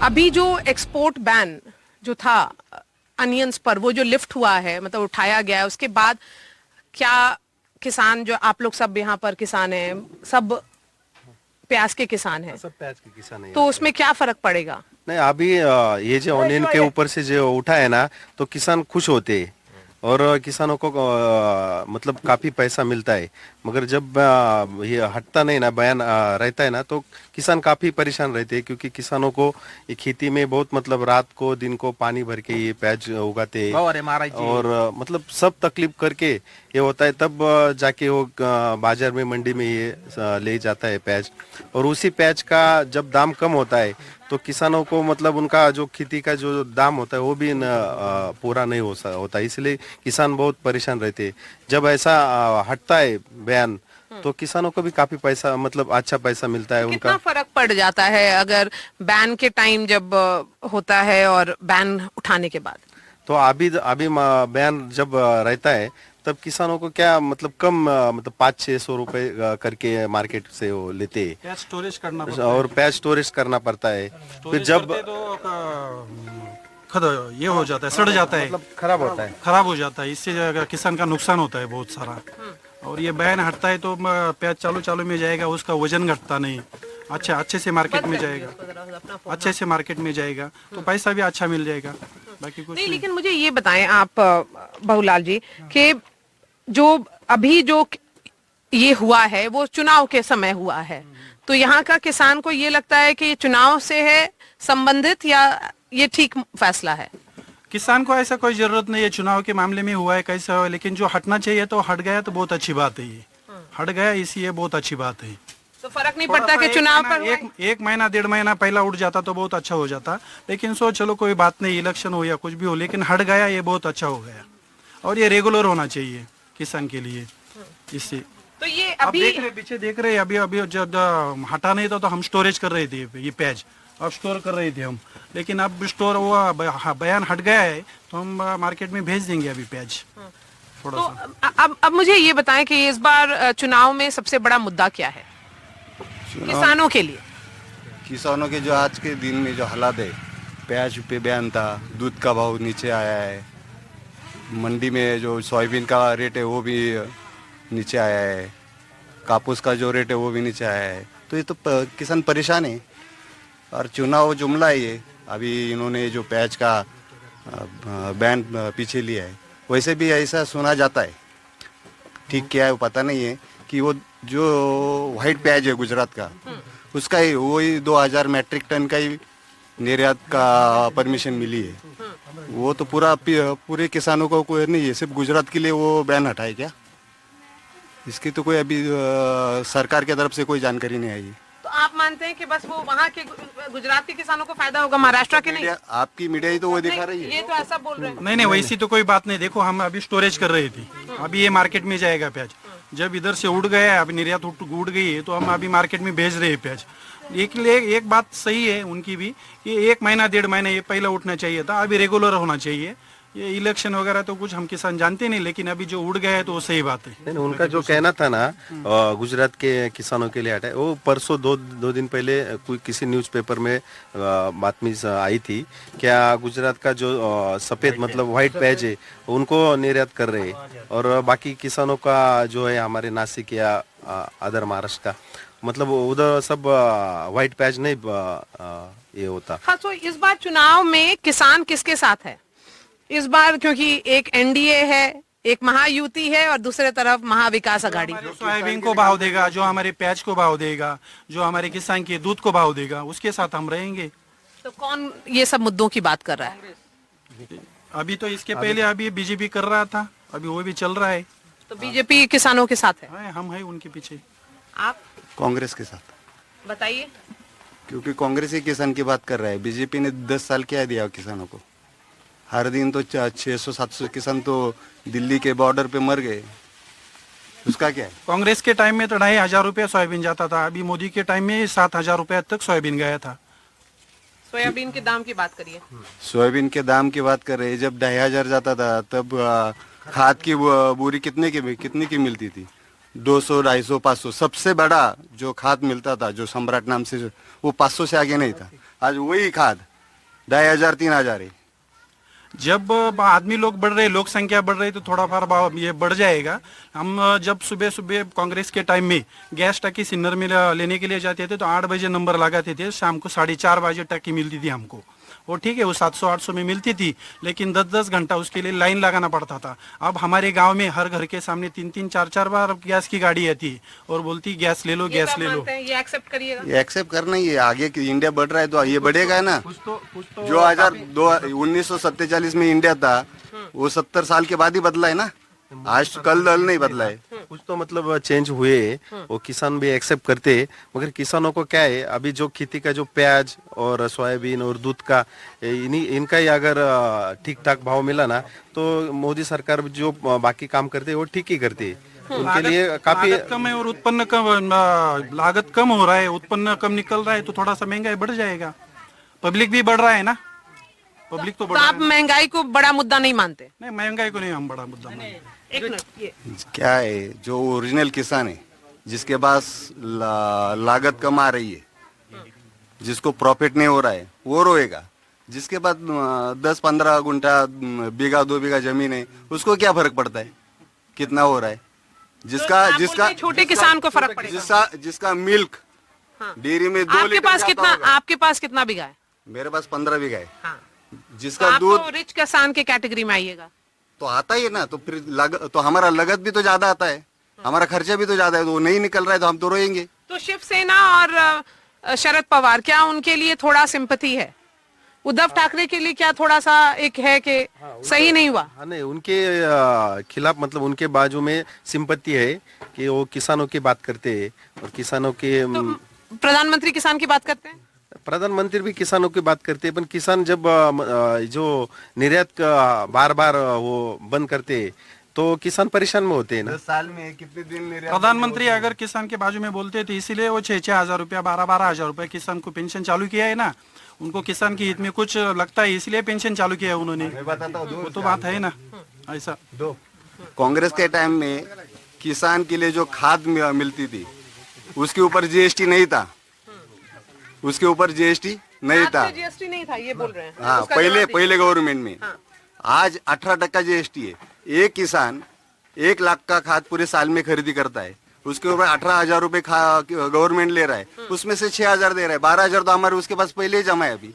अभी जो export ban जो था अनियंस पर, वो जो लिफ्ट हुआ है, मतलब उठाया गया है, उसके बाद क्या किसान, जो आप लोग सब यहाँ पर किसान हैं, सब प्याज के किसान हैं, सब प्याज के किसान है तो उसमें क्या फर्क पड़ेगा? नहीं अभी ये जो ऑनियन के ऊपर से जो उठा है ना, तो किसान खुश होते हैं और किसानों को मतलब काफी पैसा मिलता है। मगर जब ये हटता नहीं ना, बयान रहता है ना, तो किसान काफी परेशान रहते हैं, क्योंकि किसानों को ये खेती में बहुत मतलब रात को दिन को पानी भर के ये प्याज उगाते हैं और मतलब सब तकलीफ करके ये होता है, तब जाके वो बाजार में मंडी में ये ले जाता है प्याज। और उसी प्याज का जब दाम कम होता है तो किसानों को मतलब उनका जो खेती का जो दाम होता है वो भी पूरा नहीं होता, इसलिए किसान बहुत परेशान रहते हैं। जब ऐसा हटता है बयान तो किसानों को भी काफी पैसा मतलब अच्छा पैसा मिलता है। कितना उनका फर्क पड़ जाता है अगर बैन के टाइम जब होता है और बैन उठाने के बाद? तो अभी अभी बयान जब रहता है तब किसानों को क्या मतलब कम मतलब 500-600 रुपए करके मार्केट से वो लेते हैं। प्याज स्टोरेज करना पड़ता और प्याज स्टोरेज करना पड़ता है, फिर जब तो ये हो जाता है, सड़ जाता है, मतलब खराब होता है, खराब हो जाता है। इससे किसान का नुकसान होता है बहुत सारा। और ये बैन हटता है तो प्याज चालू चालू में जाएगा, उसका वजन घटता नहीं, अच्छा अच्छे से मार्केट में जाएगा, अच्छे से मार्केट में जाएगा तो पैसा भी अच्छा मिल जाएगा। बाकी कुछ नहीं, लेकिन मुझे ये बताएं आप बहुलाल जी कि जो अभी जो ये हुआ है वो चुनाव के समय हुआ है, तो यहाँ का किसान को ये लगता है कि ये चुनाव से है संबंधित या ये ठीक फैसला है? किसान को ऐसा कोई जरूरत नहीं है, चुनाव के मामले में हुआ है कैसा हुआ, लेकिन जो हटना चाहिए तो हट गया तो बहुत अच्छी बात है। ये हट गया इसी बहुत अच्छी बात है। तो फर्क नहीं पड़ता कि चुनाव पर एक महीना 1.5 महीना पहला उठ जाता तो बहुत अच्छा हो जाता, लेकिन चलो कोई बात नहीं, इलेक्शन हो या कुछ भी हो, लेकिन हट गया ये बहुत अच्छा हो गया। और ये रेगुलर होना चाहिए किसान के लिए। इससे तो ये आप अभी पीछे देख रहे हैं, अभी जब हटा नहीं था तो हम स्टोरेज कर रहे थे ये प्याज, अब स्टोर कर रहे थे हम, लेकिन अब स्टोर हुआ, बयान हट गया है तो हम मार्केट में भेज देंगे अभी प्याज थोड़ा तो सा। अब मुझे ये बताएं कि इस बार चुनाव में सबसे बड़ा मुद्दा क्या है किसानों के लिए? किसानों के जो आज के दिन में जो हालात है, प्याज पे बयान था, दूध का भाव नीचे आया है, मंडी में जो सोयाबीन का रेट है वो भी नीचे आया है, कापूस का जो रेट है वो भी नीचे आया है, तो ये तो किसान परेशान है। और चुनाव जुमला है ये, अभी इन्होंने जो प्याज का बैन पीछे लिया है, वैसे भी ऐसा सुना जाता है, ठीक क्या है वो पता नहीं है, कि वो जो वाइट प्याज है गुजरात का, उसका ही वही 2000 मैट्रिक टन का ही निर्यात का परमिशन मिली है। वो तो पूरे किसानों को कोई नहीं है, सिर्फ गुजरात के लिए वो बैन हटाए क्या? इसकी तो कोई अभी सरकार की तरफ से कोई जानकारी नहीं आई। तो आप मानते हैं कि बस वो वहाँ के गुजरात के किसानों को फायदा होगा, महाराष्ट्र के नहीं? आपकी मीडिया ही तो वो दिखा रही है। ये तो ऐसा बोल रहे हैं। नहीं वैसी तो कोई बात नहीं। देखो हम अभी स्टोरेज कर रहे थे, अभी ये मार्केट में जाएगा प्याज, जब इधर से उड़ गया है, अभी निर्यात उड़ गई है तो हम अभी मार्केट में भेज रहे हैं प्याज। एक बात सही है उनकी भी कि 1 महीना 1.5 महीना ये पहले उठना चाहिए था, अभी रेगुलर होना चाहिए। ये इलेक्शन वगैरह तो कुछ हम किसान जानते नहीं, लेकिन अभी जो उड़ गया है तो वो सही बात है। नहीं, उनका जो कहना था ना गुजरात के किसानों के लिए हटा है, वो परसों दो दिन पहले कोई किसी न्यूज़पेपर में बातमी आई थी, क्या गुजरात का जो सफेद मतलब व्हाइट प्याज है उनको निर्यात कर रहे हैं और बाकी किसानों का जो है हमारे नासिक या अदर महाराष्ट्र का मतलब उधर सब व्हाइट प्याज नहीं ये होता। हाँ, तो इस बार चुनाव में किसान किसके साथ है इस बार? क्योंकि एक एनडीए है, एक महायुति है और दूसरे तरफ महाविकास आघाड़ी। जो सोयाबीन को भाव देगा, जो हमारे प्याज को भाव देगा, जो हमारे किसान के दूध को भाव देगा, उसके साथ हम रहेंगे। तो कौन ये सब मुद्दों की बात कर रहा है? अभी तो इसके पहले अभी बीजेपी कर रहा था, अभी वो भी चल रहा है। तो बीजेपी किसानों के साथ है? हम है उनके पीछे। आप कांग्रेस के साथ बताइए। क्योंकि कांग्रेस ही किसान की बात कर रहा है, बीजेपी ने 10 साल क्या दिया किसानों को? हर दिन तो 600-700 किसान तो दिल्ली के बॉर्डर पे मर गए, उसका क्या है? कांग्रेस के टाइम में तो 2500 रुपया सोयाबीन जाता था, अभी मोदी के टाइम में 7000 रुपया तक सोयाबीन गया था। सोयाबीन के दाम की बात करिए। सोयाबीन के दाम की बात कर रहे हैं, जब 2500 जाता था तब खाद की बोरी कितने की मिलती थी? 200, 250, 500। सबसे बड़ा जो खाद मिलता था जो सम्राट नाम से, वो 500 से आगे नहीं था। आज वही खाद 2,500 3,000 है। जब आदमी लोग बढ़ रहे, लोक संख्या बढ़ रही, तो थोड़ा फार भाव ये बढ़ जाएगा। हम जब सुबह सुबह कांग्रेस के टाइम में गैस टंकी सिन्नर में लेने के लिए जाते थे तो 8 बजे नंबर लगाते थे, शाम को 4:30 बजे टंकी मिलती थी हमको। वो ठीक है, वो 700-800 में मिलती थी, लेकिन 10-10 घंटा उसके लिए लाइन लगाना पड़ता था। अब हमारे गांव में हर घर के सामने 3-3 4-4 बार गैस की गाड़ी आती है और बोलती गैस ले लो, ये गैस तो आप ले लो। मानते हैं, ये एक्सेप्ट करिएगा। ये एक्सेप्ट करना ही है, आगे की इंडिया बढ़ रहा है तो ये बढ़ेगा ना। जो 1947 में इंडिया था वो 70 साल के बाद ही बदला है ना, आज कल दल नहीं बदला है। कुछ तो मतलब चेंज हुए, वो किसान भी एक्सेप्ट करते, मगर किसानों को क्या है, अभी जो खेती का जो प्याज और सोयाबीन और दूध का इनका ही अगर ठीक ठाक भाव मिला ना तो मोदी सरकार जो बाकी काम करते वो ठीक ही करते, उनके लिए काफी लागत कम है और उत्पन्न कम, लागत कम हो रहा है, उत्पन्न कम निकल रहा है, तो थोड़ा सा महंगाई बढ़ जाएगा। पब्लिक भी बढ़ रहा है ना, पब्लिक तो तो बढ़ रहा आप महंगाई को बड़ा मुद्दा नहीं मानते? है। नहीं, महंगाई को नहीं हम बड़ा मुद्दा मानते। एक मिनट, ये क्या है, जो ओरिजिनल किसान है जिसके पास लागत कम आ रही है, जिसको प्रॉफिट नहीं हो रहा है वो रोएगा। जिसके पास 10-15 गुंठा बीघा 2 बीघा जमीन है उसको क्या फर्क पड़ता है कितना हो रहा है। जिसका आप बोलते जिसका हैं छोटे किसान को फर्क पड़ेगा। जिसका मिल्क डेयरी में 2 आपके लीटर पास जाता कितना, होगा। आपके पास कितना बीघा है? मेरे पास 15 बीघा है। हाँ। तो जिसका आप दूध तो रिच किसान के कैटेगरी में आइएगा। तो आता ही है ना, तो फिर तो हमारा लागत भी तो ज्यादा आता है, हमारा खर्चा भी तो ज्यादा है, तो वो नहीं निकल रहा है तो हम तो रोएंगे। तो शिवसेना और शरद पवार, क्या उनके लिए थोड़ा सिंपैथी है? उद्धव ठाकरे के लिए क्या थोड़ा सा एक है कि सही नहीं हुआ? हाँ नहीं, उनके खिलाफ मतलब उनके बाजू में सिंपत्ति है कि वो किसानों की बात करते हैं और किसानों के प्रधानमंत्री किसान की बात करते हैं। प्रधानमंत्री भी किसानों की बात करते हैं, पर किसान जब जो निर्यात का बार बार वो बंद करते तो किसान परेशान में होते हैं ना। 10 साल में कितने दिन निर्यात प्रधानमंत्री अगर किसान के बाजू में बोलते तो इसीलिए वो 6-6 हजार रुपया 12-12 हजार रुपया किसान को पेंशन चालू किया है ना। उनको किसान के हित में कुछ लगता है इसलिए पेंशन चालू किया है उन्होंने, वो तो बात है ना ऐसा। कांग्रेस के टाइम में किसान के लिए जो खाद मिलती थी उसके ऊपर जीएसटी नहीं था, उसके ऊपर जीएसटी नहीं था। जीएसटी नहीं था, ये बोल रहे हैं। हाँ, उसका पहले जवाब दीजिए। पहले गवर्नमेंट में। आज 18% जीएसटी है। एक किसान 1 लाख का खाद पूरे साल में खरीदी करता है, उसके ऊपर 18,000 रुपए गवर्नमेंट ले रहा है, उसमें से 6,000 दे रहा है, 12,000 तो हमारे उसके पास पहले ही जमा है अभी।